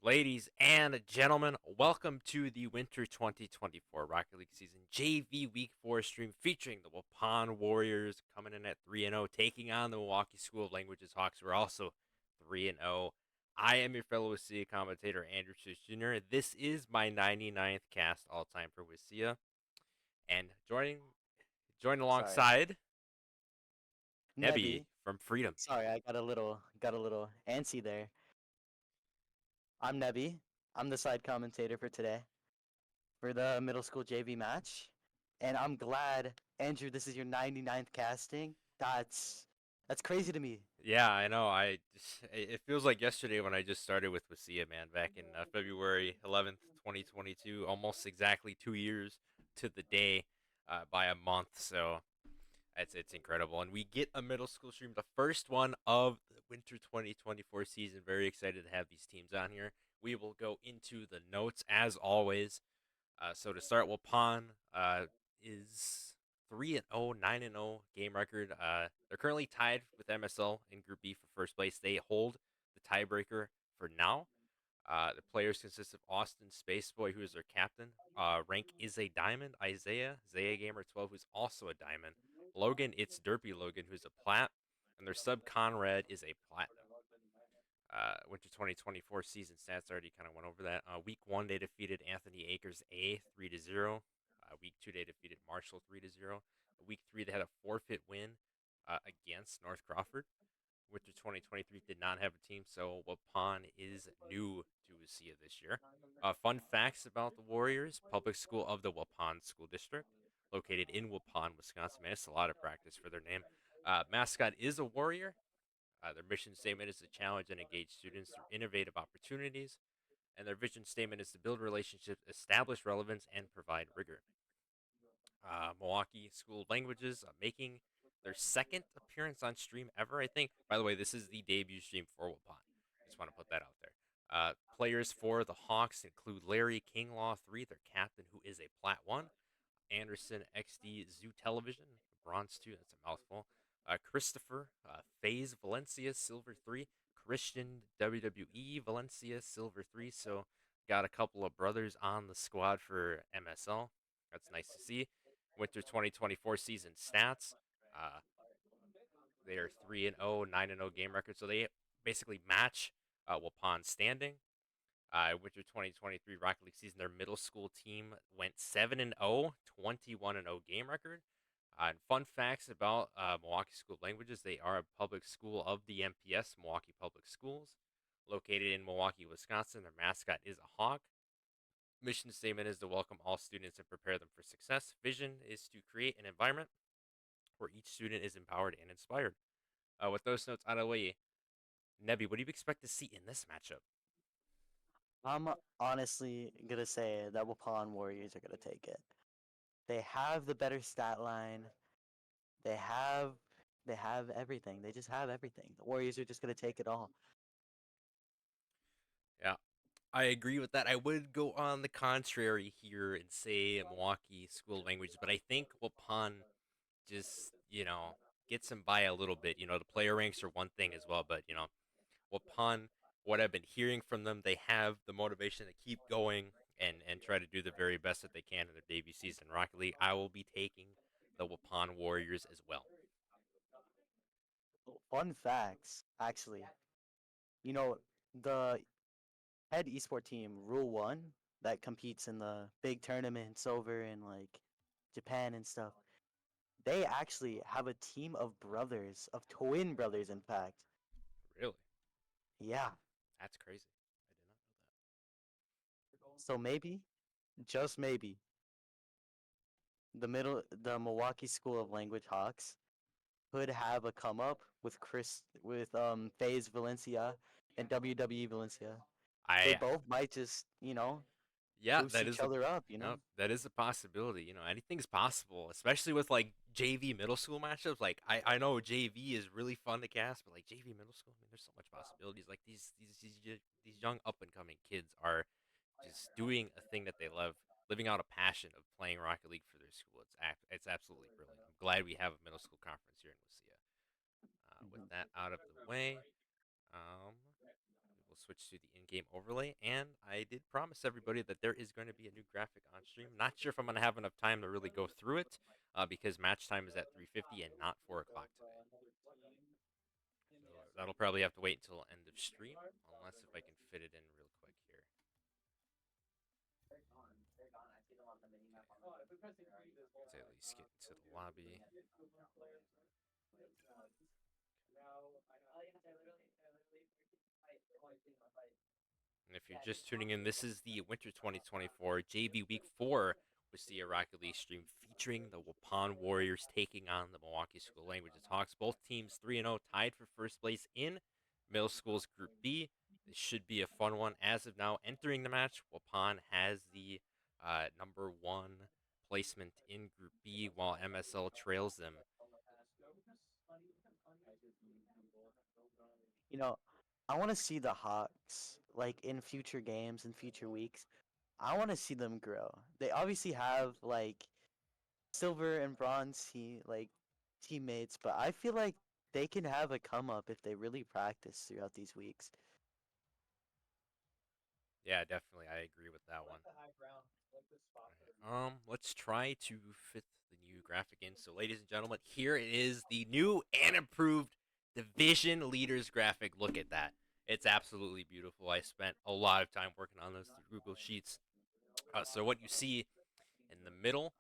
Ladies and gentlemen, welcome to the Winter 2024 Rocket League Season JV Week 4 stream featuring the Waupun Warriors coming in at 3-0, taking on the Milwaukee School of Languages Hawks, who are also 3-0. I am your fellow WIHSEA commentator, Andrew Czysz Jr. This is my 99th cast all-time for WIHSEA. And join Sorry, alongside Neby Neby. from Freedom. Sorry, I got a little antsy there. I'm Neby. I'm the side commentator for today for the middle school JV match, and I'm glad, Andrew. This is your 99th casting. That's crazy to me. Yeah, I know. It feels like yesterday when I just started with WIHSEA, man, back in February 11th, 2022, almost exactly 2 years to the day, by a month. So it's incredible, and we get a middle school stream, the first one of the Winter 2024 season. Very excited to have these teams on here. We will go into the notes as always. So to start, Waupun is 3-0, 9-0 game record. They're currently tied with MSL in Group B for first place. They hold the tiebreaker for now. The players consist of Austin Spaceboy, who is their captain. Rank is a diamond. Zaya Gamer 12, who's also a diamond. Logan, it's Derpy Logan, who's a plat, and their sub Conrad is a platinum. Winter 2024 season stats already kind of went over that. Week 1 they defeated Anthony Akers A 3-0. Week 2 they defeated Marshall 3-0. Week 3 they had a forfeit win against North Crawford. Winter 2023 did not have a team, so Waupun is new to WIHSEA this year. Fun facts about the Warriors: public school of the Waupun School District, located in Waupun, Wisconsin. Man, it's a lot of practice for their name. Mascot is a warrior. Their mission statement is to challenge and engage students through innovative opportunities, and their vision statement is to build relationships, establish relevance, and provide rigor. Milwaukee School of Languages making their second appearance on stream ever, I think. By the way, this is the debut stream for Waupun. Just want to put that out there. Players for the Hawks include Larry Kinglaw 3, their captain, who is a Plat 1. Anderson XD Zoo Television, Bronze 2, that's a mouthful. Christopher FaZe Valencia, Silver 3. Christian WWE Valencia, Silver 3. So got a couple of brothers on the squad for MSL. That's nice to see. Winter 2024 season stats. Uh, they are 3-0, 9-0 game record. So they basically match Waupun standing. Winter 2023 Rocket League season, their middle school team went 7-0, 21-0 game record. And fun facts about Milwaukee School of Languages: they are a public school of the MPS, Milwaukee Public Schools, located in Milwaukee, Wisconsin. Their mascot is a hawk. Mission statement is to welcome all students and prepare them for success. Vision is to create an environment where each student is empowered and inspired. With those notes out of the way, Nebby, what do you expect to see in this matchup? I'm honestly gonna say that Waupun Warriors are gonna take it. They have the better stat line. They have they have everything. They just have everything. The Warriors are just gonna take it all. Yeah, I agree with that. I would go on the contrary here and say Milwaukee School of Languages, but I think Waupun just, gets him by a little bit. The player ranks are one thing as well, but, Waupun, what I've been hearing from them, they have the motivation to keep going and try to do the very best that they can in their debut season in Rocket League. I will be taking the Waupun Warriors as well. Fun facts, actually. You know, the head esport team, Rule One, that competes in the big tournaments over in like Japan and stuff. They actually have a team of brothers, of twin brothers, in fact. Really? Yeah. That's crazy. So maybe, just maybe, the Milwaukee School of Language Hawks could have a come up with FaZe Valencia and WWE Valencia. I They didn't know that. both might just, Yeah, boost each other up. that is a possibility. Anything's possible, especially with like JV middle school matchups. Like I know JV is really fun to cast, but like JV middle school, I mean, there's so much possibilities. Like these young up and coming kids are just doing a thing that they love, living out a passion of playing Rocket League for their school. It's absolutely brilliant. I'm glad we have a middle school conference here in WIHSEA. With Mhm. that out of the way, we will we'll switch to the in-game overlay. And I did promise everybody that there is going to be a new graphic on stream. Not sure if I'm going to have enough time to really go through it, because match time is at 3:50 and not 4 o'clock today. So that'll probably have to wait until end of stream, unless if I can fit it in real quick here. Let's at least get into the lobby. And if you're just tuning in, this is the Winter 2024 JV Week 4 WIHSEA Rocket League stream featuring the Waupun Warriors taking on the Milwaukee School of Language. Hawks. Both teams 3-0, tied for first place in middle school's Group B. This should be a fun one. As of now, entering the match, Waupun has the number 1 placement in Group B, while MSL trails them. You know, I want to see the Hawks like in future games and future weeks. I want to see them grow. They obviously have like silver and bronze teammates, but I feel like they can have a come up if they really practice throughout these weeks. Yeah, definitely. I agree with that one. All right, let's try to fit the new graphic in. So, ladies and gentlemen, here it is, the new and improved Division Leaders graphic. Look at that. It's absolutely beautiful. I spent a lot of time working on this through Google Sheets. So what you see in the middle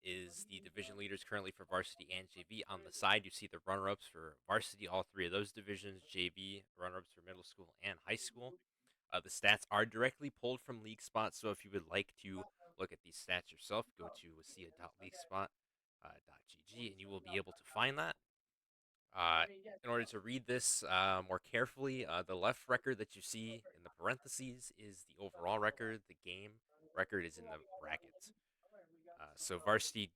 is the division leaders currently for varsity and JV. On the side, you see the runner-ups for varsity, all 3 of those divisions, JV, runner-ups for middle school and high school. The stats are directly pulled from League Spot, so if you would like to look at these stats yourself, go to WIHSEA.leaguespot.gg and you will be able to find that. In order to read this more carefully, the left record that you see in the parentheses is the overall record. The game record is in the brackets. So varsity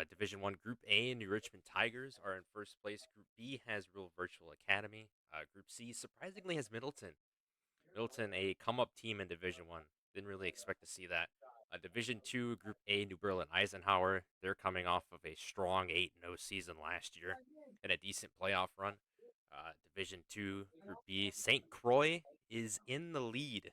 Division One Group A, New Richmond Tigers are in first place. Group B has Real Virtual Academy. Group C surprisingly has Middleton. Middleton, a come-up team in Division One. Didn't really expect to see that. Division Two, Group A, New Berlin Eisenhower. They're coming off of a strong 8-0 season last year and a decent playoff run. Division Two, Group B, St. Croix is in the lead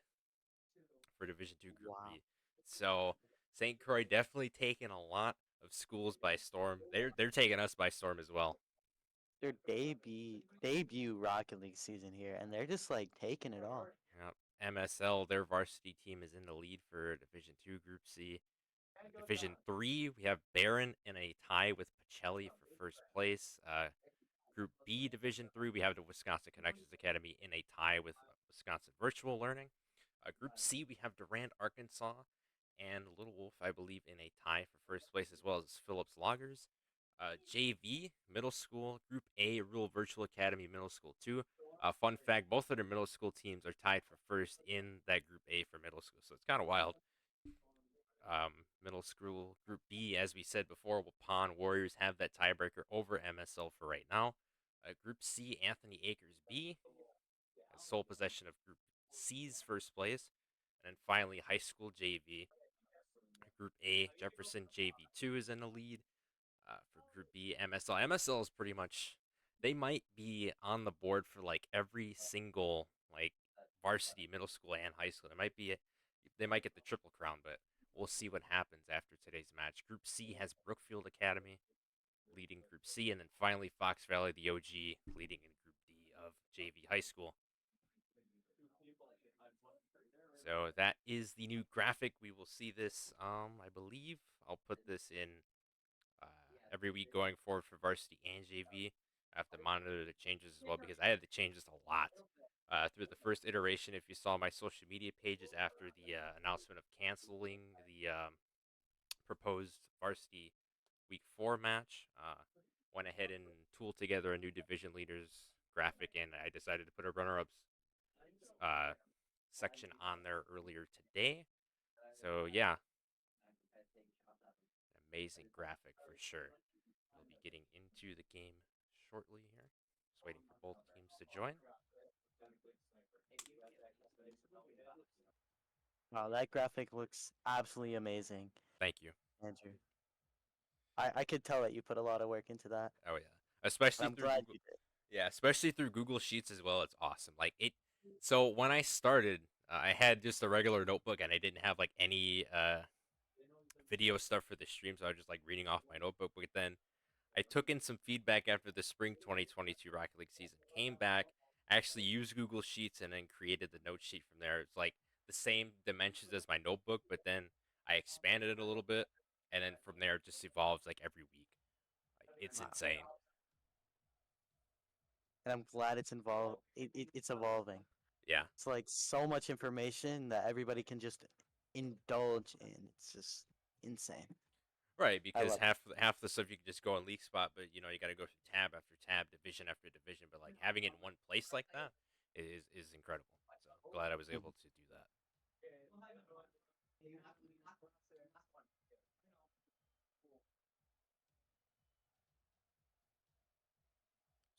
for Division Two, Group Wow. B. So St. Croix definitely taking a lot of schools by storm. They're taking us by storm as well. Their debut Rocket League season here, and they're just like taking it all. Yep. MSL, their varsity team is in the lead for Division Two, Group C. Division Three, we have Barron in a tie with Pacelli for first place. Group B, Division Three, we have the Wisconsin Connections Academy in a tie with Wisconsin Virtual Learning. Group C, we have Durand, Arkansas, and Little Wolf, I believe, in a tie for first place, as well as Phillips Loggers. JV, middle school, Group A, Rural Virtual Academy, middle school 2. Fun fact, both of their middle school teams are tied for first in that Group A for middle school, so it's kind of wild. Middle school, Group B, as we said before, Waupun Warriors have that tiebreaker over MSL for right now. Group C, Anthony Akers B has sole possession of Group C's first place. And then finally, high school JV. Group A, Jefferson JV2 is in the lead. For Group B, MSL. MSL is pretty much, they might be on the board for like every single like varsity, middle school, and high school. They might get the triple crown, but we'll see what happens after today's match. Group C has Brookfield Academy leading Group C, and then finally Fox Valley, the OG, leading in Group D of JV High School. So that is the new graphic. We will see this. I believe I'll put this in every week going forward for varsity and JV. I have to monitor the changes as well because I had to change this a lot through the first iteration. If you saw my social media pages after the announcement of canceling the proposed varsity week 4 match, went ahead and tooled together a new division leaders graphic, and I decided to put a runner-ups section on there earlier today. So yeah, an amazing graphic for sure. We'll be getting into the game shortly here. Just waiting for both teams to join. Wow, that graphic looks absolutely amazing, Thank you. Andrew. I could tell that you put a lot of work into that, Oh yeah, and especially I'm through glad Google. you did. Yeah, especially through Google Sheets as well. It's awesome. Like So when I started, I had just a regular notebook and I didn't have like any video stuff for the stream, so I was just like reading off my notebook. But then I took in some feedback after the spring 2022 Rocket League season, came back, actually used Google Sheets, and then created the note sheet from there. It's like the same dimensions as my notebook, but then I expanded it a little bit, and then from there it just evolves like every week. Like it's insane. And I'm glad it's involved. It's evolving. Yeah. It's like so much information that everybody can just indulge in. It's just insane. Right, I because love it. half the stuff you can just go on Leak Spot, but you know you got to go through tab after tab, division after division. But like having it in one place like that is incredible. So glad I was Mhm. able to do that.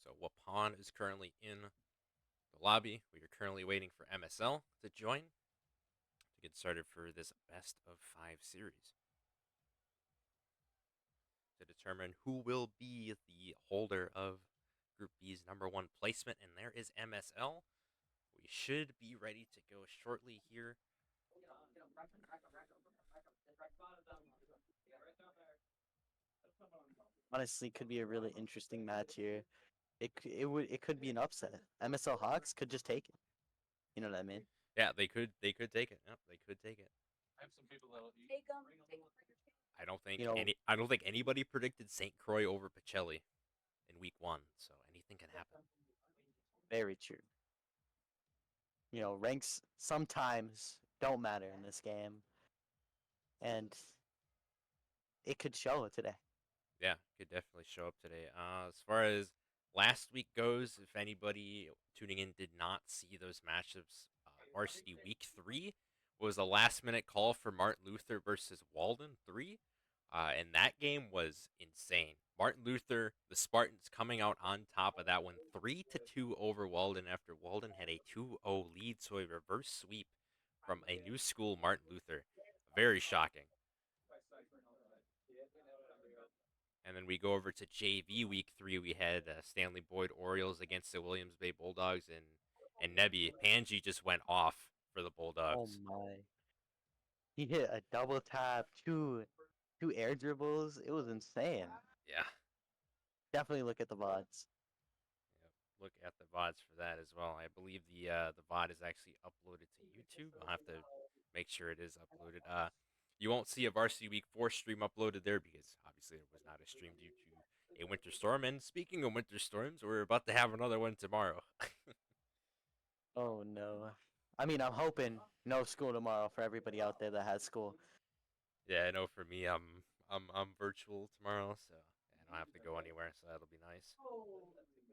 So Waupun is currently in the lobby. We are currently waiting for MSL to join to get started for this best of 5 series to determine who will be the holder of Group B's #1 placement. And there is MSL. We should be ready to go shortly here. Honestly, could be a really interesting match here. It could be an upset. MSL Hawks could just take it. You know what I mean? Yeah, they could take it. Yep, they could take it. You know, I don't think anybody predicted St. Croix over Pacelli in week 1, so anything can happen. very true. You know, ranks sometimes don't matter in this game, and it could show today. Yeah, could definitely show up today. As far as last week goes, if anybody tuning in did not see those matchups, Varsity Week 3 was a last minute call for Martin Luther versus Walden 3. And that game was insane. Martin Luther, the Spartans coming out on top of that one 3-2 over Walden after Walden had a 2-0 lead. So a reverse sweep from a new school, Martin Luther. Very shocking. And then we go over to JV Week 3. We had Stanley Boyd Orioles against the Williams Bay Bulldogs, and Neby. Panji just went off for the Oh Bulldogs. my. He hit a double tap, two air dribbles. It was insane. Yeah. Definitely look at the VODs. Yep. Look at the VODs for that as well. I believe the VOD is actually uploaded to YouTube. I'll have to make sure it is uploaded. You won't see a Varsity Week 4 stream uploaded there because obviously there was not a stream due to a winter storm. And speaking of winter storms, we're about to have another one tomorrow. Oh no. I mean, I'm hoping no school tomorrow for everybody out there that has school. Yeah, I know for me, I'm virtual tomorrow, so I don't have to go anywhere, so that'll be nice.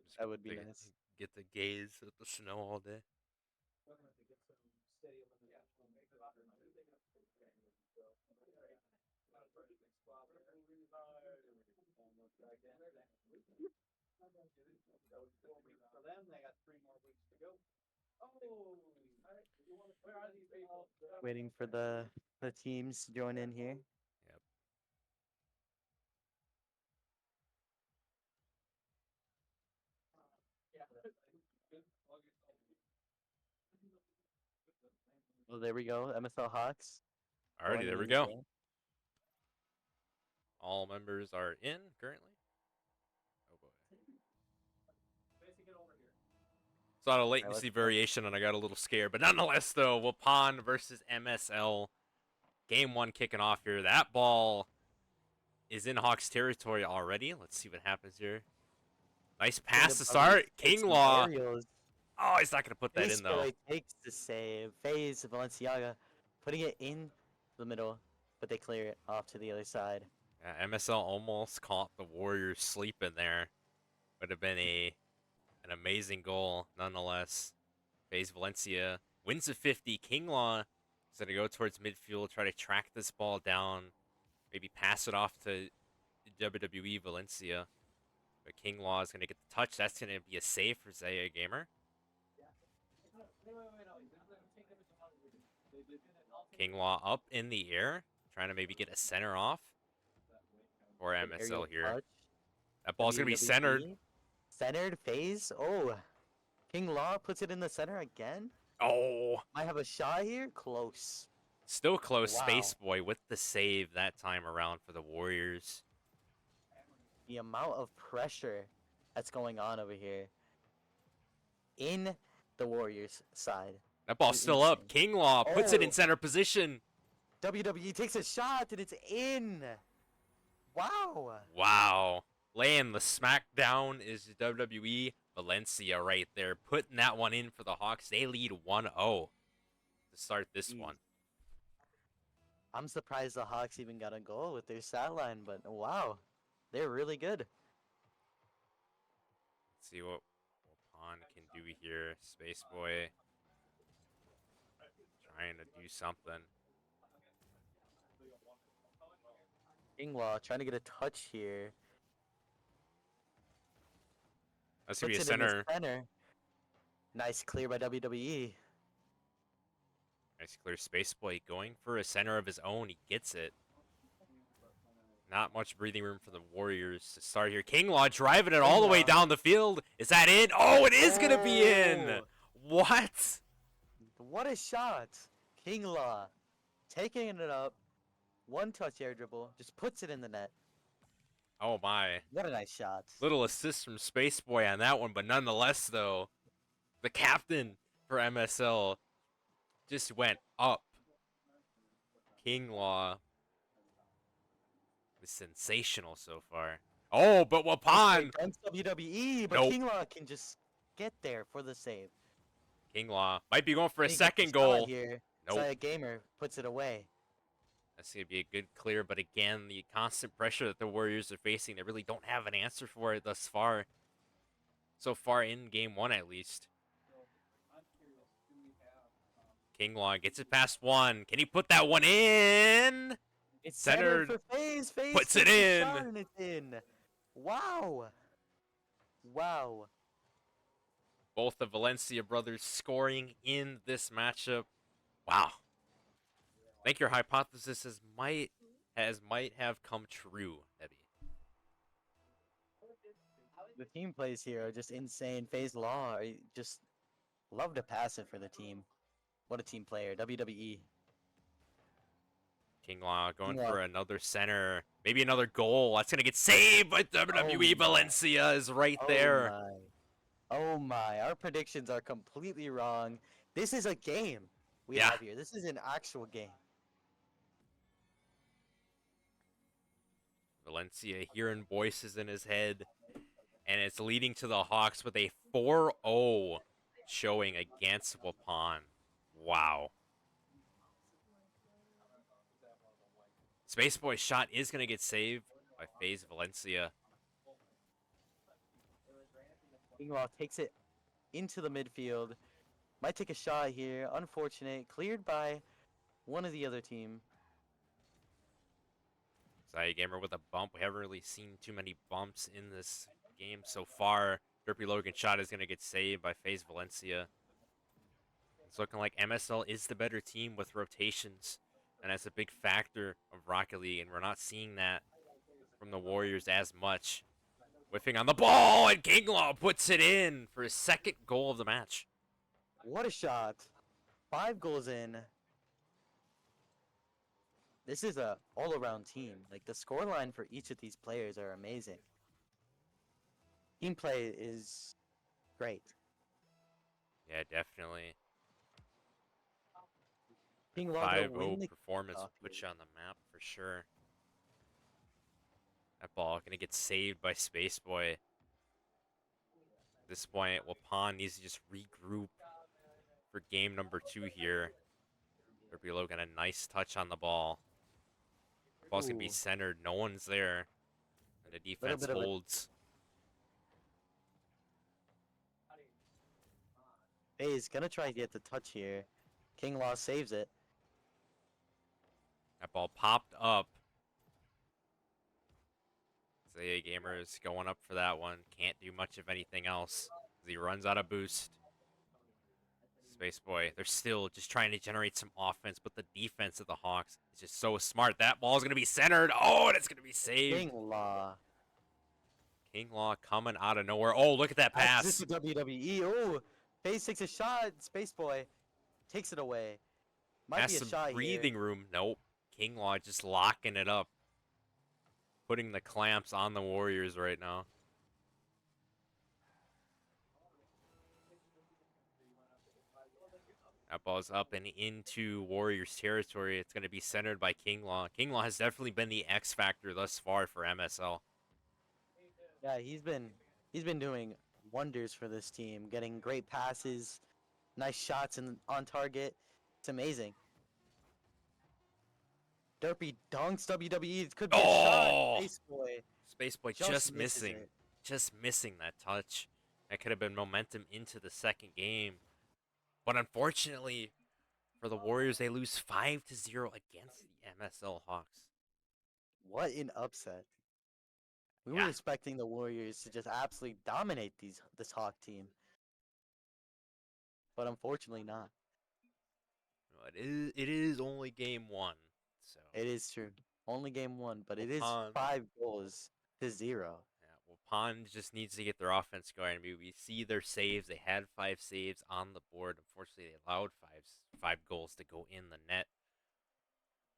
Just That would be nice. get to gaze at the snow all day. Waiting for the teams to join in here. Yep. Well, there we go. MSL Hawks Alrighty, there joining we in the go. game. All members are in currently. Oh boy. Saw a All right, let's latency go. variation and I got a little scared, but nonetheless, though, Waupun versus MSL. Game 1 kicking off here. That ball is in Hawks territory already. Let's see what happens here. Nice Good pass to ability start. to take some Kinglaw. aerials. Oh, he's not going to put that Face in, though. barely takes the save. FaZe Valenciaga putting it in the middle, but they clear it off to the other side. Yeah, MSL almost caught the Warriors sleeping there. Would have been an amazing goal, nonetheless. FaZe Valencia wins the 50. Kinglaw is going to go towards midfield, try to track this ball down, maybe pass it off to WWE Valencia. But Kinglaw is going to get the touch. That's going to be a save for Zaya Gamer. Kinglaw up in the air, trying to maybe get a center off for Good MSL aerial here. touch. That ball's going to be centered. WWE. Centered FaZe. Oh, King Law puts it in the center again. Oh, Might have a shot here. Close. still close. Wow. Space Boy with the save that time around for the Warriors. The amount of pressure that's going on over here in the Warriors side That ball's is still up. insane. King Law puts it in Oh, center position. WWE takes a shot and it's in. Wow. Wow. Laying the smackdown is WWE Valencia right there. Putting that one in for the Hawks. They lead 1-0 to start this Jeez. one. I'm surprised the Hawks even got a goal with their stat line, but wow. They're really good. Let's see what Waupun can do here. Space Boy trying to do something. Inglaw trying to get a touch here. That's going to be a Puts it in the center. center. Nice clear by WWE. Nice clear. Space Boy going for a center of his own. He gets it. Not much breathing room for the Warriors to start here. King Law driving it all the way down the field. Is that in? Oh, it is going to be in. What? What a shot. King Law taking it up. One touch air dribble. Just puts it in the net. Oh, my. What a nice shot. Little assist from Space Boy on that one, but nonetheless, though, the captain for MSL just went up. King Law is sensational so far. Oh, but Waupun. Against WWE, but Nope. King Law can just get there for the save. King Law might be going for a He gets the second shot goal. here. Nope. Saya Gamer puts it away. That's going to be a good clear, but again, the constant pressure that the Warriors are facing, they really don't have an answer for it thus far. So far in game one, at least. King Law gets it past one. Can he put that one in? It's Centered. centered for FaZe. FaZe Puts it takes the in. shot and it's in. Wow. Wow. Both the Valencia brothers scoring in this matchup. Wow. I think your hypothesis might have come true, Neby. The team plays here are just insane. FaZe Law, I just love to pass it for the team. What a team player. WWE. King Law going King Law. for another center. Maybe another goal. That's going to get saved by WWE. Oh my. Valencia is right there. Oh my. Oh my. Our predictions are completely wrong. This is a game we Yeah. have here. This is an actual game. Valencia hearing voices in his head. And it's leading to the Hawks with a 4-0 showing against Waupun. Wow. Space Boy's shot is going to get saved by FaZe Valencia. King Law takes it into the midfield. Might take a shot here. Unfortunate. Cleared by one of the other team. Saya Gamer with a bump. We haven't really seen too many bumps in this game so far. Derpy Logan's shot is going to get saved by FaZe Valencia. It's looking like MSL is the better team with rotations. And that's a big factor of Rocket League. And we're not seeing that from the Warriors as much. Whiffing on the ball, and King Law puts it in for his second goal of the match. What a shot. 5 goals in. This is a all-around team. Like, the scoreline for each of these players are amazing. Team play is great. Yeah, definitely. King Law gonna win 5-0 the performance kickoff will put here. you on the map for sure. That ball gonna get saved by Space Boy. At this point, Waupun needs to just regroup for game number 2 here. Derpy Logan a nice touch on the ball. The ball's gonna be Ooh. centered. No one's there. And the defense bit of a- holds. FaZe gonna try to get the touch here. King Law saves it. That ball popped up. Zaya Gamer is going up for that one. Can't do much of anything else as he runs out of boost. Space Boy, they're still just trying to generate some offense, but the defense of the Hawks is just so smart. That ball is going to be centered. Oh, and it's going to be saved. King Law. King Law coming out of nowhere. Oh, look at that pass. This is WWE. Oh, FaZe takes a shot. Space Boy takes it away. Might Has be a some shot here. breathing room. Nope. King Law just locking it up. Putting the clamps on the Warriors right now. That ball's up and into Warriors territory. It's going to be centered by King Law. King Law has definitely been the X factor thus far for MSL. Yeah, he's been doing wonders for this team, getting great passes, nice shots on target. It's amazing. Derpy dunks WWE. It could be a shot. Oh! Space Boy Space Boy just just misses missing. it. Just missing that touch. That could have been momentum into the second game. But unfortunately for the Warriors, they lose 5-0 against the MSL Hawks. What an upset. We were Yeah, expecting the Warriors to just absolutely dominate this Hawk team, but unfortunately not. well, it is only game one. So It is true. Only game one, but it is Waupun, 5 goals to 0. yeah, Waupun just needs to get their offense going. I mean, we see their saves. They had 5 saves on the board. Unfortunately, they allowed five goals to go in the net.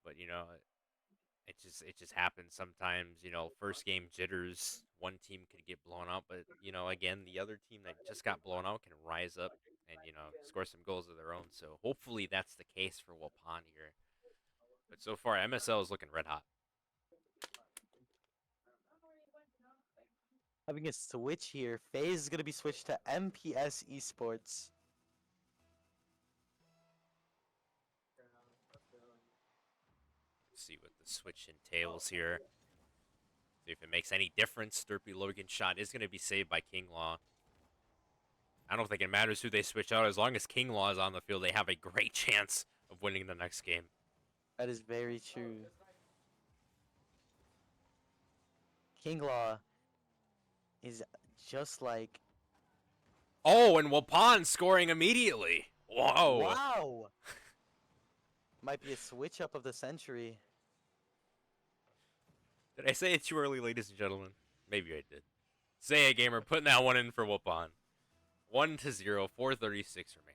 But it just happens sometimes. First game jitters. One team could get blown out, but again, the other team that just got blown out can rise up and score some goals of their own. So hopefully that's the case for Waupun here. But so far, MSL is looking red hot. Having a switch here. FaZe is going to be switched to MPS Esports. Let's see what the switch entails here. See if it makes any difference. Derpy Logan's shot is going to be saved by King Law. I don't think it matters who they switch out. As long as King Law is on the field, they have a great chance of winning the next game. That is very true. King Law is just like... Oh, and Waupun scoring immediately. Whoa. Wow! Might be a switch up of the century. Did I say it too early, ladies and gentlemen? Maybe I did. Say a gamer putting that one in for Waupun. 1-0, 4:36 remaining.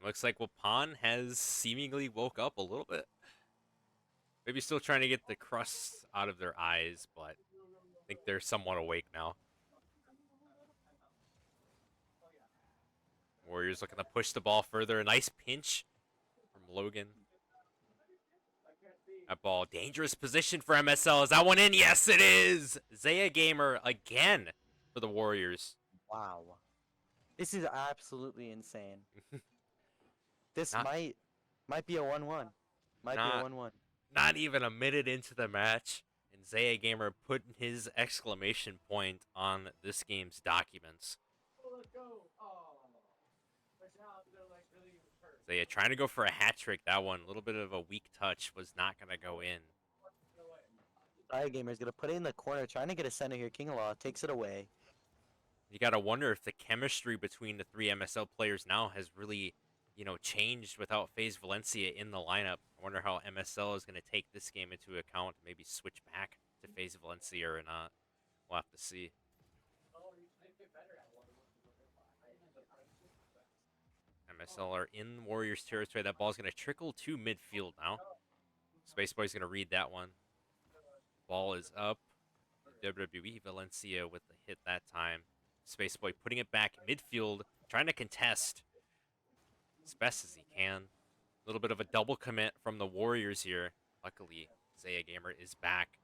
Looks like Waupun has seemingly woke up a little bit. Maybe still trying to get the crust out of their eyes, but I think they're somewhat awake now. Warriors looking to push the ball further. A nice pinch from Logan. That ball, dangerous position for MSL. Is that one in? Yes, it is! Zaya Gamer again for the Warriors. Wow. This is absolutely insane. This Not- might be a 1-1. Might be a not- 1-1. Not even a minute into the match, and Zaya Gamer putting his exclamation point on this game's documents. Zaya trying to go for a hat trick. That one, a little bit of a weak touch, was not going to go in. Gamer is going to put it in the corner, trying to get a center here. King Law takes it away. You got to wonder if the chemistry between the three MSL players now has really, changed without FaZe Valencia in the lineup. I wonder how MSL is going to take this game into account, maybe switch back to FaZe Valencia or not. We'll have to see. MSL are in Warriors territory. That ball's going to trickle to midfield now. Space Boy's going to read that one. Ball is up. WWE Valencia with the hit that time. Space Boy putting it back midfield, trying to contest as best as he can. A little bit of a double commit from the Warriors here. Luckily, Zaya Gamer is back.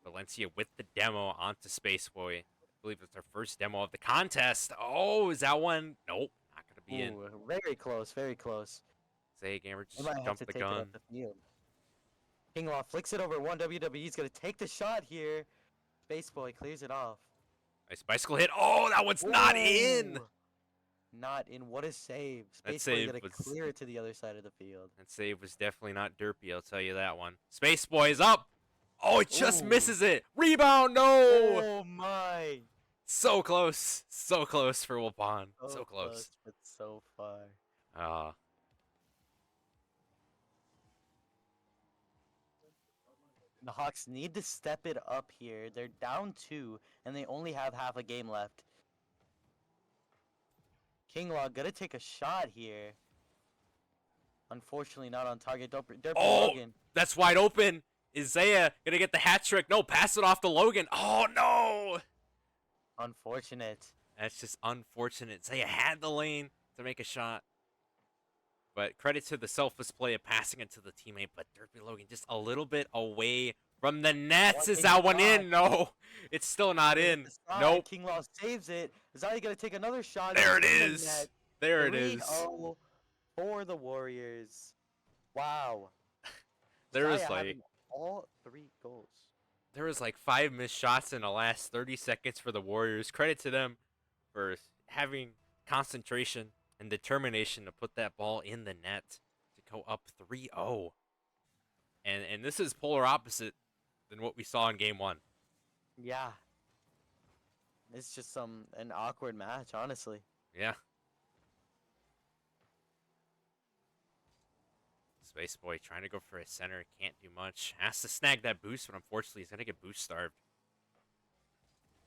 Valencia with the demo onto Space Boy. I believe it's their first demo of the contest. Oh, is that one? Nope, not going to be in. Very close, very close. Zaya Gamer They just might have jumped to the take it gun. up the field. King Law flicks it over one. WWE's going to take the shot here. Space Boy clears it off. Nice bicycle hit. Oh, that one's not in. Whoa! Not in. What a save. That Space Boy save going to was- clear it to the other side of the field. That save was definitely not derpy, I'll tell you that one. Space Boy's up. Oh, it just Ooh. misses it. Rebound, no. Oh my. So close. So close for Waupun. So close. But so far. The Hawks need to step it up here. They're down 2, and they only have half a game left. Kinglaw gonna take a shot here. Unfortunately, not on target. Derpy Oh, Logan. that's wide open. Isaiah gonna get the hat trick. No, pass it off to Logan. Oh, no. Unfortunate. That's just unfortunate. Isaiah had the lane to make a shot. But credit to the selfless play of passing it to the teammate. But Derpy Logan just a little bit away from the nets. Is that one in? No, it's still not in. Nope. Kinglaw saves it. Zaya gonna take another shot. There it It's in the is. net. There it is. 3-0 for the Warriors. Wow. There was Zaya like having all 3 goals. there was like 5 missed shots in the last 30 seconds for the Warriors. Credit to them for having concentration and determination to put that ball in the net to go up 3-0. And this is polar opposite than what we saw in game 1. Yeah. It's just an awkward match, honestly. Yeah. Space Boy trying to go for a center, can't do much. Has to snag that boost, but unfortunately he's gonna get boost starved.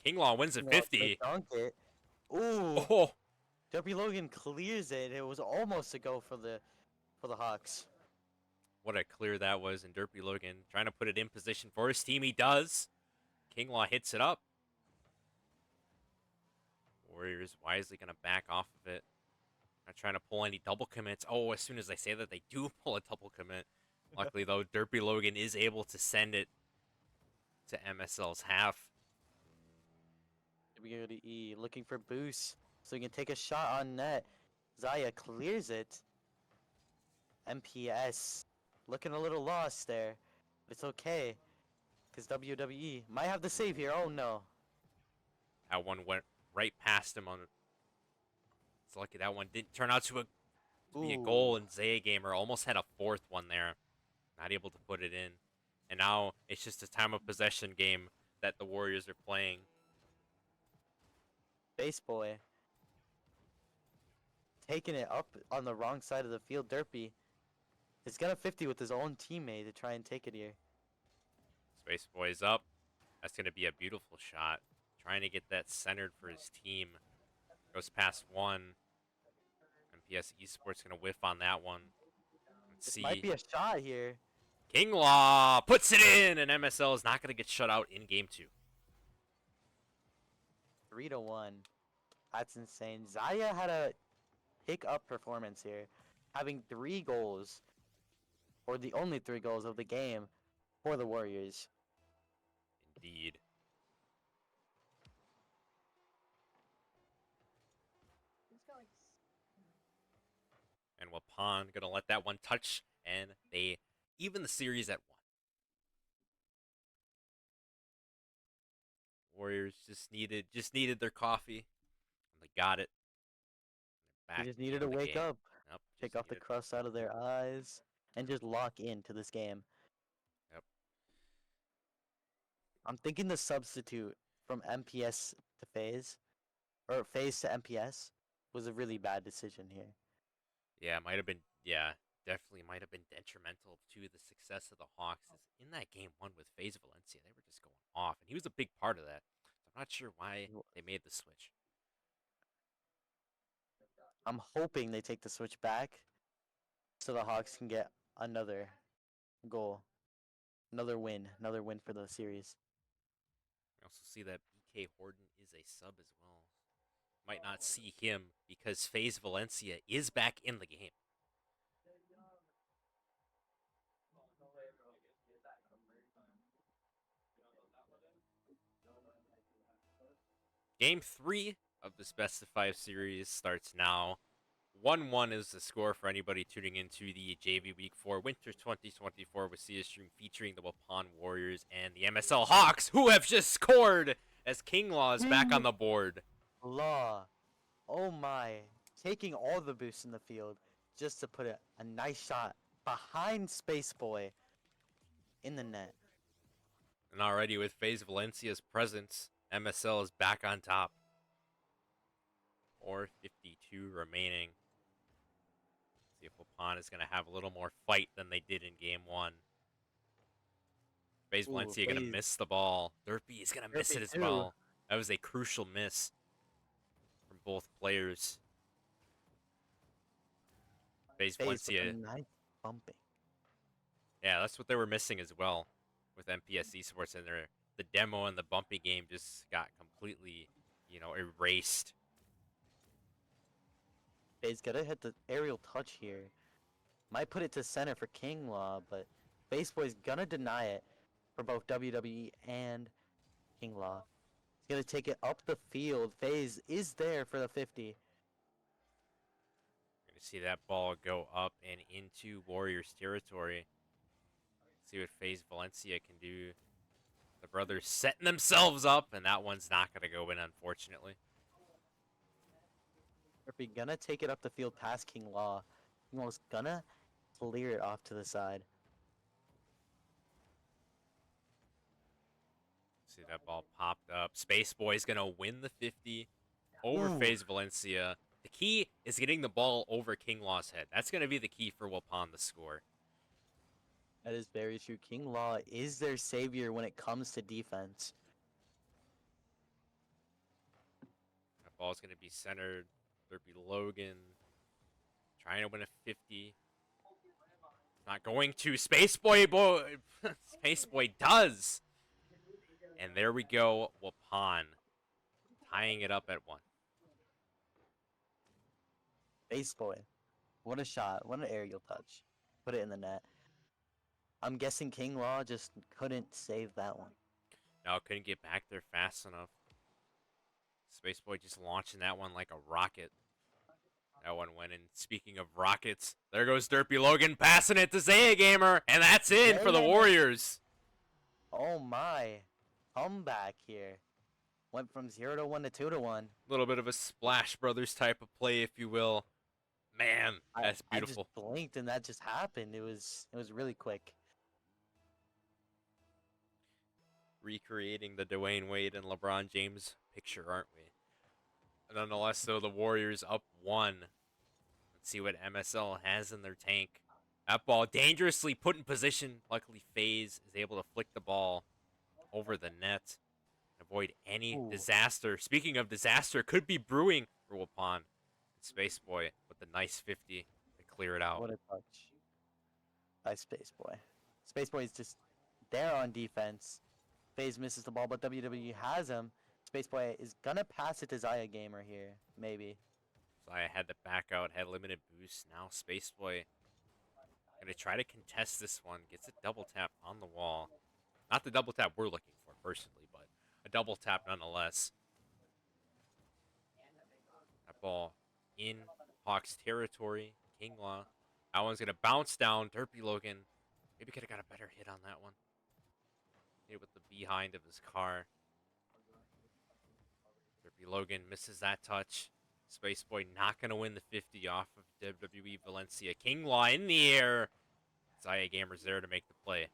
Kinglaw wins at 50. Dunk it. Ooh. Oh, Derpy Logan clears it. It was almost a go for the Hawks. what a clear that was, and Derpy Logan trying to put it in position for his team. He does. Kinglaw hits it up. Warriors wisely gonna back off of it. Not trying to pull any double commits. Oh, as soon as I say that, they do pull a double commit. Luckily, though, Derpy Logan is able to send it to MSL's half. WWE looking for boost so he can take a shot on net. Zaya clears it. MPS looking a little lost there. But it's okay. Because WWE might have the save here. Oh no. That one went right past him on. It's lucky that one didn't turn out to be a goal, and Zaya Gamer almost had a 4th one there. Not able to put it in. And now it's just a time of possession game that the Warriors are playing. Base boy. Taking it up on the wrong side of the field. Derpy is gonna 50 with his own teammate to try and take it here. Space Boy's up. That's going to be a beautiful shot. Trying to get that centered for his team. Goes past one. MPS Esports going to whiff on that one. Let's see. Might be a shot here. Kinglaw puts it in, and MSL is not going to get shut out in game 2. 3-1. That's insane. Zaya had a pick-up performance here, having 3 goals, or the only 3 goals of the game for the Warriors. Indeed. And Waupun going to let that one touch, and they even the series at 1. Warriors just needed their coffee, and they got it. They just needed to wake up, take off the crust out of their eyes, and just lock into this game. Yep. I'm thinking the substitute from MPS to FaZe, or FaZe to MPS, was a really bad decision here. Yeah, might have been. Yeah, definitely might have been detrimental to the success of the Hawks. In that game 1 with FaZe Valencia, they were just going off, and he was a big part of that. So I'm not sure why they made the switch. I'm hoping they take the switch back so the Hawks can get another goal. Another win for the series. I also see that BK Horton is a sub as well. Might not see him because FaZe Valencia is back in the game. Game 3 of this best of 5 series starts now. 1-1 is the score for anybody tuning into the JV Week 4 Winter 2024 WIHSEA stream featuring the Waupun Warriors and the MSL Hawks, who have just scored as Kinglaw is back on the board. Law. Oh my. Taking all the boosts in the field just to put a nice shot behind Space Boy in the net. And already with FaZe Valencia's presence, MSL is back on top. 4:52 remaining. See if Waupun is going to have a little more fight than they did in game 1. FaZe Ooh, Valencia gonna FaZe. miss the ball. Derpy is gonna miss Derpy it as too. well. That was a crucial miss from both players. FaZe FaZe with a Valencia, nice bumping. yeah, that's what they were missing as well with MPS Esports in there. The demo and the bumpy game just got completely, erased. FaZe gotta hit the aerial touch here. Might put it to center for King Law, but FaZe Boy's gonna deny it for both WWE and King Law. He's gonna take it up the field. FaZe is there for the 50. Gonna see that ball go up and into Warriors territory. See what FaZe Valencia can do. The brothers setting themselves up, and that one's not gonna go in, unfortunately. Derpy gonna take it up the field past King Law. King Law's gonna clear it off to the side. See that ball popped up. Space Boy's gonna win the 50 over Ooh. FaZe Valencia. The key is getting the ball over King Law's head. That's gonna be the key for Waupun to score. That is very true. King Law is their savior when it comes to defense. That ball's gonna be centered. There'd be Logan trying to win a 50. Not going to. Space Boy Space Boy does. And there we go. Waupun tying it up at 1. Base Boy. What a shot. What an aerial touch. Put it in the net. I'm guessing King Law just couldn't save that one. No, couldn't get back there fast enough. Space Boy just launching that one like a rocket. That one went in. Speaking of rockets, there goes Derpy Logan passing it to Zaya Gamer, and that's in for the Warriors. Oh my. Comeback here. Went from 0 to 1 to 2 to 1. A little bit of a Splash Brothers type of play, if you will. Man, that's beautiful. I just blinked and that just happened. It was really quick. Recreating the Dwayne Wade and LeBron James picture, aren't we? Nonetheless, though, the Warriors up 1. Let's see what MSL has in their tank. That ball dangerously put in position. Luckily, FaZe is able to flick the ball over the net and avoid any disaster. Speaking of disaster, could be brewing for Waupun. Space Boy with a nice 50 to clear it out. What a touch by Space Boy. Space Boy is just there on defense. FaZe misses the ball, but WWE has him. Space Boy is gonna pass it to Zaya Gamer here, maybe. Zaya had to back out, had limited boost. Now Space Boy gonna try to contest this one. Gets a double tap on the wall. Not the double tap we're looking for personally, but a double tap nonetheless. That ball in Hawks territory. King Law. That one's gonna bounce down. Derpy Logan. Maybe could have got a better hit on that one. Hit with the behind of his car. Derpy Logan misses that touch. Space Boy not gonna win the 50 off of WWE Valencia. King Law in the air. Zaya Gamer's there to make the play.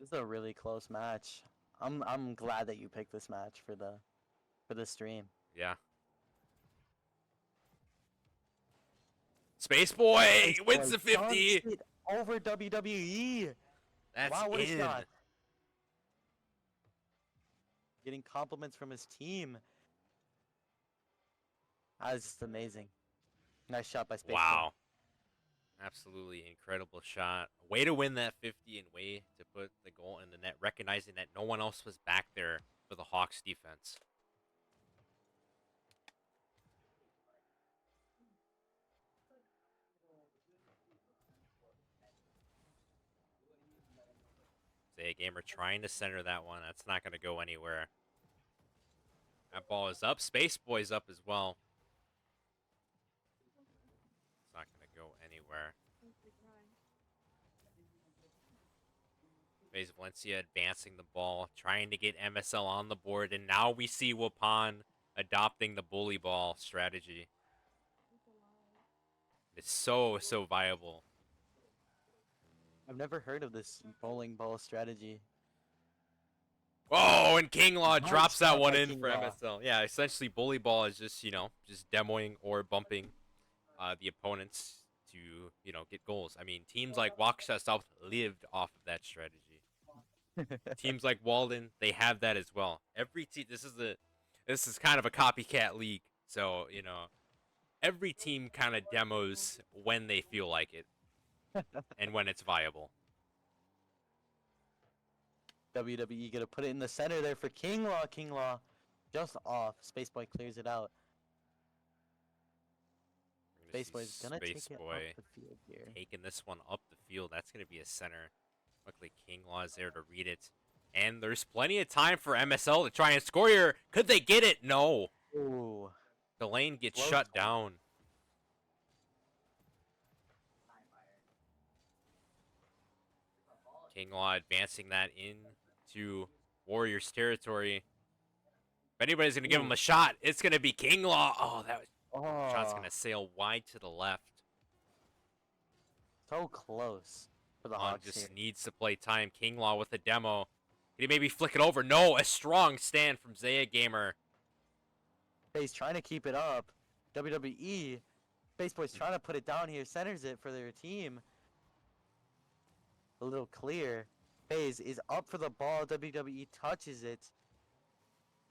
This is a really close match. I'm glad that you picked this match for the stream. Yeah. Space Boy wins the 50. It over WWE. That's wow, what in. a shot. Getting compliments from his team. That is just amazing. Nice shot by Space Wow. Absolutely incredible shot. Way to win that 50 and way to put the goal in the net, recognizing that no one else was back there for the Hawks defense. Zaya Gamer trying to center that one. That's not going to go anywhere. That ball is up. Space Boy's up as well. It's not going to go anywhere. FaZe Valencia advancing the ball, trying to get MSL on the board, and now we see Waupun adopting the bully ball strategy. It's so viable. I've never heard of this bowling ball strategy. Oh, and King Law Nice drops that shot one by in King for Law. MSL. Yeah, essentially bully ball is just, just demoing or bumping the opponents to, get goals. I mean, teams like Waukesha South lived off of that strategy. Teams like Walden, they have that as well. Every team, this is kind of a copycat league. So, every team kind of demos when they feel like it and when it's viable. WWE gonna put it in the center there for Kinglaw. Kinglaw just off. Spaceboy clears it out. We're going to Spaceboy's see gonna Space take it up Boy the field here. taking this one up the field. That's going to be a center. Luckily, Kinglaw is there to read it. And there's plenty of time for MSL to try and score here. Could they get it? No. Ooh. The lane gets Close shut one. down. Kinglaw advancing that into Warriors territory. If anybody's going to give him a shot, it's going to be Kinglaw. Oh, that shot's going to sail wide to the left. So close for the On Hawks just here. needs to play time. Kinglaw with a demo. Can he maybe flick it over? No, a strong stand from Zaya Gamer. He's trying to keep it up. WWE. Spaceboy's trying to put it down here. Centers it for their team. A little clear. FaZe is up for the ball. WWE touches it.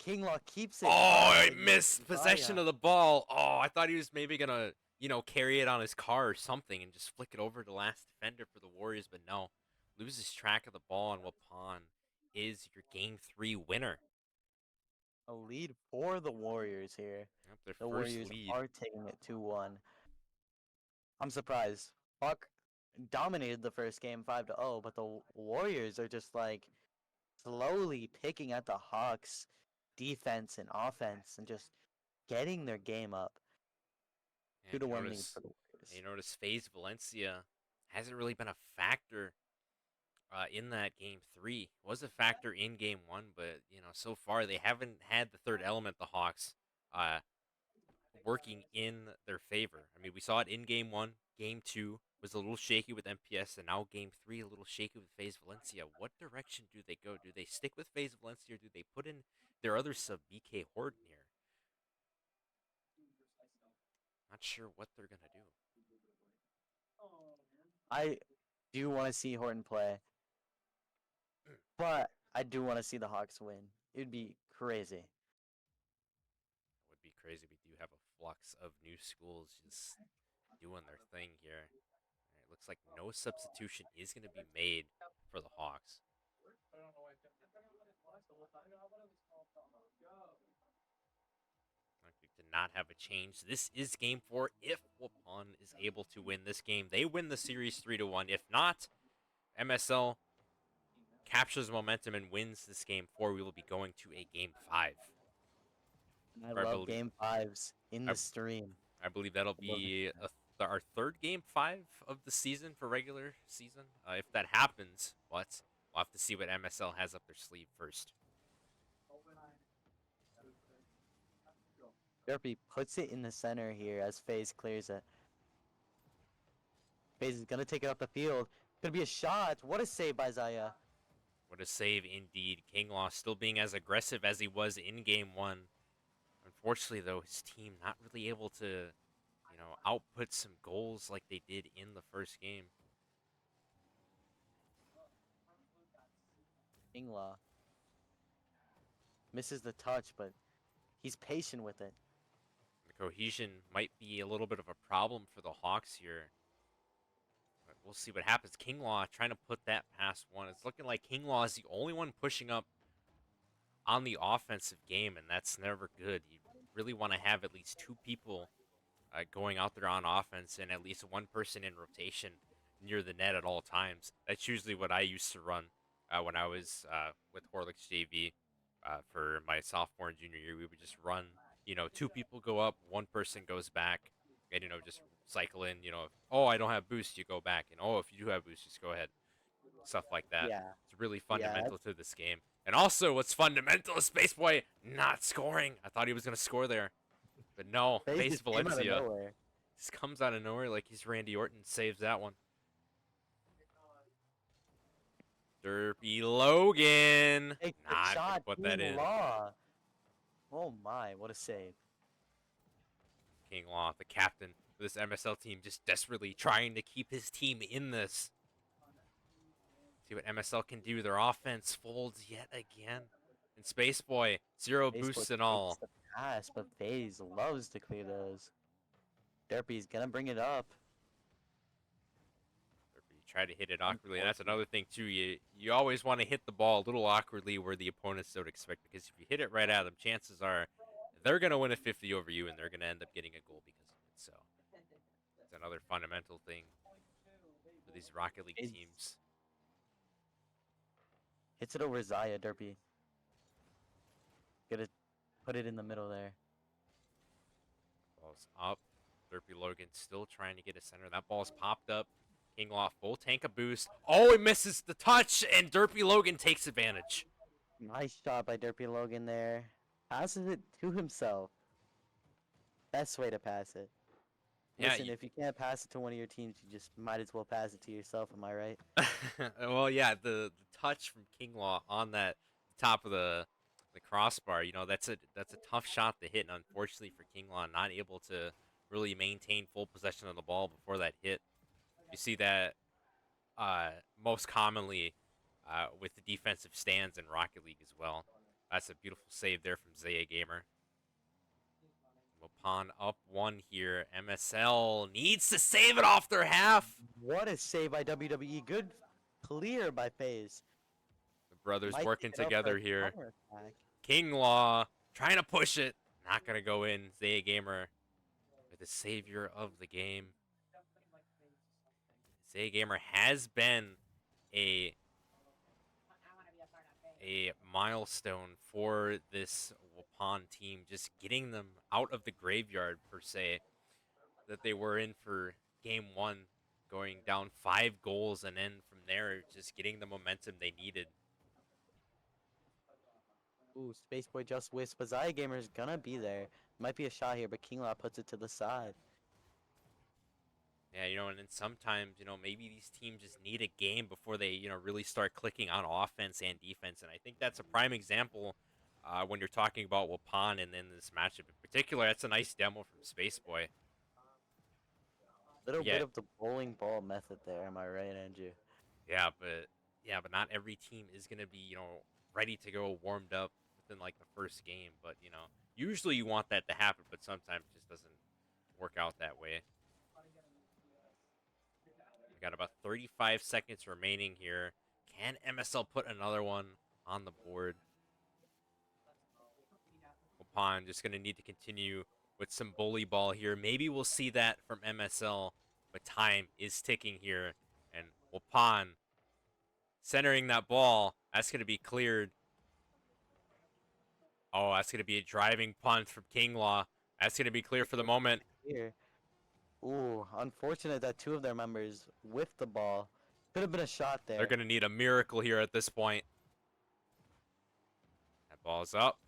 Kinglaw keeps it. Oh, I missed possession of the ball. Oh, I thought he was maybe going to, carry it on his car or something and just flick it over to the last defender for the Warriors, but no. Loses track of the ball, and Waupun is your Game 3 winner. A lead for the Warriors here. Yep, their The first Warriors lead. are taking it 2-1. I'm surprised. Buck dominated the first game 5-0, but the Warriors are just like slowly picking at the Hawks' defense and offense and just getting their game up. And 2-1 lead for the Warriors. you notice FaZe Valencia hasn't really been a factor in that Game 3. Was a factor in Game 1, but, so far they haven't had the third element, the Hawks, working in their favor. I mean, we saw it in Game 1. Game 2 was a little shaky with MPS, and now Game 3 a little shaky with FaZe Valencia. What direction do they go? Do they stick with FaZe Valencia, or do they put in their other sub, BK Horde, here? Not sure what they're going to do. I do want to see Horton play, but I do want to see the Hawks win. It would be crazy. It would be crazy. We do have a flux of new schools just doing their thing here. All right, looks like no substitution is going to be made for the Hawks. We did not have a change. This is Game 4. If Waupun is able to win this game, they win the series 3-1. If not, MSL captures momentum and wins this Game 4. We will be going to a Game 5. I love Game 5s in the stream. I believe that'll be our third Game 5 of the season for regular season. If that happens, we'll have to see what MSL has up their sleeve first. Derpy puts it in the center here as FaZe clears it. FaZe is going to take it up the field. Could be a shot. What a save by Zaya. What a save indeed. Kinglaw still being as aggressive as he was in Game 1. Unfortunately, though, his team not really able to, output some goals like they did in the first game. Kinglaw misses the touch, but he's patient with it. The cohesion might be a little bit of a problem for the Hawks here. But we'll see what happens. Kinglaw trying to put that past one. It's looking like Kinglaw is the only one pushing up on the offensive game, and that's never good. You really want to have at least two people going out there on offense and at least one person in rotation near the net at all times. That's usually what I used to run when I was with Horlicks JV for my sophomore and junior year. We would just run, two people go up, one person goes back, and, just cycle in, oh, I don't have boost, you go back. And, oh, if you do have boost, just go ahead. Stuff like that. Yeah. It's really fundamental to this game. And also, what's fundamental is Spaceboy not scoring. I thought he was going to score there. But no, FaZe Valencia just comes out of nowhere like he's Randy Orton. Saves that one. Derpy Logan. Not gonna put that in. Oh my, what a save. Kinglaw, the captain, for this MSL team, just desperately trying to keep his team in this. See what MSL can do. Their offense folds yet again. And Space Boy, 0 Facebook boosts and takes all. the pass, but FaZe loves to clear those. Derpy's gonna bring it up. You try to hit it awkwardly, and that's another thing too. You always want to hit the ball a little awkwardly where the opponents don't expect, because if you hit it right at them, chances are they're gonna win a 50 over you, and they're gonna end up getting a goal because of it. So it's another fundamental thing for these Rocket League FaZe teams. hits it over Zaya, Derpy. Gonna put it in the middle there. Ball's up. Derpy Logan still trying to get a center. That ball's popped up. Kinglaw full tank of boost. Oh, he misses the touch, and Derpy Logan takes advantage. Nice shot by Derpy Logan there. Passes it to himself. Best way to pass it. Yeah, Listen, if you can't pass it to one of your teams, you just might as well pass it to yourself. Am I right? well, yeah, the touch from Kinglaw on that top of the crossbar, that's a tough shot to hit, and unfortunately for Kinglaw, not able to really maintain full possession of the ball before that hit. You see that most commonly with the defensive stands in Rocket League as well. That's a beautiful save there from Zaya Gamer. Waupun up 1 here. MSL needs to save it off their half. What a save by WWE. Good clear by FaZe. The brothers Might working pick it up for together a here. counterattack. Kinglaw trying to push it. Not going to go in. Zaya Gamer with the savior of the game. Zaya Gamer has been a milestone for this Waupun team, just getting them out of the graveyard, per se, that they were in for game 1, going down 5 goals, and then from there, just getting the momentum they needed. Ooh, Spaceboy just whiffs, but Zaya Gamer's gonna be there. Might be a shot here, but Kinglaw puts it to the side. Yeah, and then sometimes, maybe these teams just need a game before they, really start clicking on offense and defense. And I think that's a prime example when you're talking about Waupun and then this matchup in particular. That's a nice demo from Spaceboy. Little Yeah, bit of the bowling ball method there, am I right, Andrew? but not every team is gonna be, ready to go warmed up within like the first game. But usually you want that to happen, but sometimes it just doesn't work out that way. We got about 35 seconds remaining here. Can MSL put another one on the board? Waupun just going to need to continue with some bully ball here. Maybe we'll see that from MSL, but time is ticking here. And Waupun centering that ball. That's going to be cleared. Oh, that's going to be a driving punt from Kinglaw. That's going to be clear for the moment. Here. Ooh, unfortunate that two of their members whiffed the ball. Could have been a shot there. They're going to need a miracle here at this point. That ball's up.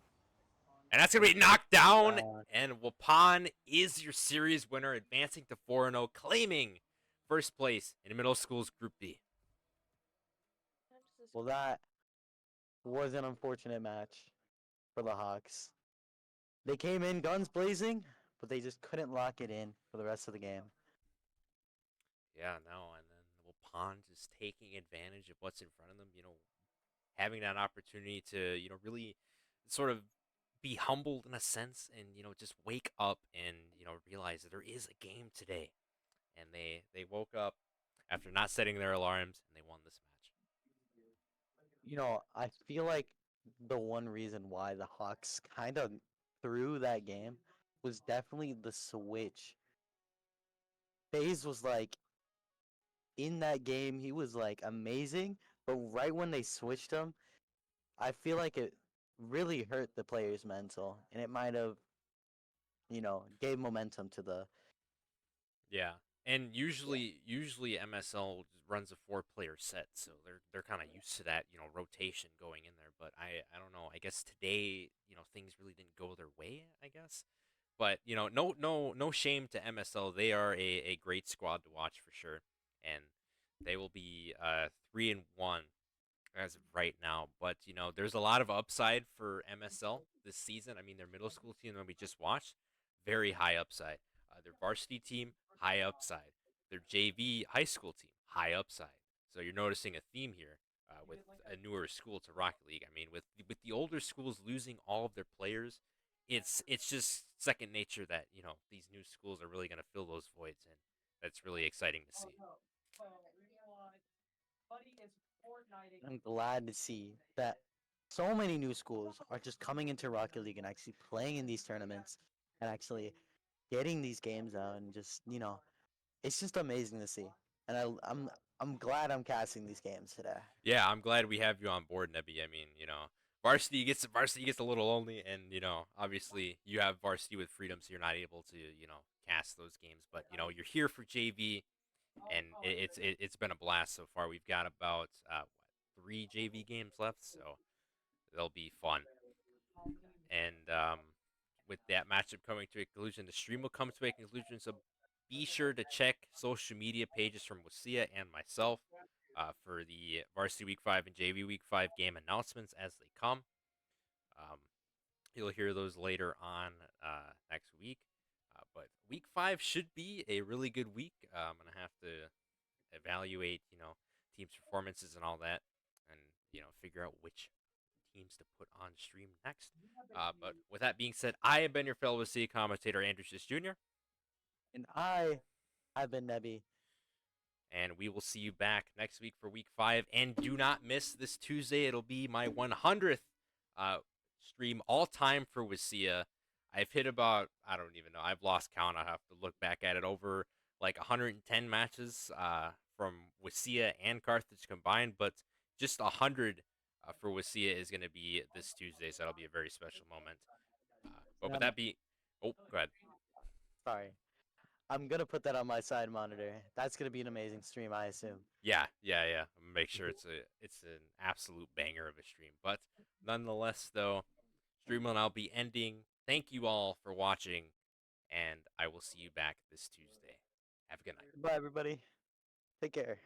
And that's going to be knocked down. And Waupun is your series winner, advancing to 4-0, claiming first place in middle school's Group B. Well, that was an unfortunate match for the Hawks. They came in guns blazing, but they just couldn't lock it in for the rest of the game. Yeah, no, and then Waupun just taking advantage of what's in front of them, having that opportunity to, really sort of be humbled in a sense and, just wake up and, realize that there is a game today. And they woke up after not setting their alarms, and they won this match. I feel like the one reason why the Hawks kind of threw that game was definitely the switch. FaZe was like, in that game, he was like amazing, but right when they switched him, I feel like it really hurt the players' mental, and it might have, gave momentum to the. Yeah. And usually MSL runs a 4-player set, so they're kind of used to that, rotation going in there. But I don't know. I guess today, things really didn't go their way, I guess. But, no shame to MSL. They are a great squad to watch for sure. And they will be 3-1 as of right now. But, there's a lot of upside for MSL this season. I mean, their middle school team that we just watched, very high upside. Their varsity team, high upside. Their JV high school team, high upside. So you're noticing a theme here with a newer school to Rocket League. I mean, with the older schools losing all of their players, it's just second nature that these new schools are really going to fill those voids, and that's really exciting to see. I'm glad to see that so many new schools are just coming into Rocket League and actually playing in these tournaments and actually getting these games out and just it's just amazing to see. And I'm glad I'm casting these games today. Yeah, I'm glad we have you on board, Neby. I mean, varsity gets a little lonely, and obviously you have varsity with freedom, so you're not able to cast those games. But you're here for JV, and it's been a blast so far. We've got about what, 3 JV games left, so they'll be fun. And with that matchup coming to a conclusion, the stream will come to a conclusion. So be sure to check social media pages from WIHSEA and myself for the Varsity Week 5 and JV Week 5 game announcements as they come. Um, you'll hear those later on next week. But Week 5 should be a really good week. I'm going to have to evaluate, teams' performances and all that, and, figure out which teams to put on stream next. But with that being said, I have been your fellow WIHSEA commentator, Andrew Czysz Jr., And I've been Neby. and we will see you back next week for Week 5. And do not miss this Tuesday. It'll be my 100th stream all time for WIHSEA. I've hit about, I don't even know, I've lost count. I have to look back at it, over like 110 matches from WIHSEA and Carthage combined, but just 100 for WIHSEA is going to be this Tuesday, so that'll be a very special moment. But And with that be, oh, go ahead. sorry. I'm gonna put that on my side monitor. That's gonna be an amazing stream, I assume. Yeah, yeah, yeah. Make sure it's an absolute banger of a stream. But nonetheless, though, stream will now be ending. Thank you all for watching, and I will see you back this Tuesday. Have a good night. Bye, everybody. Take care.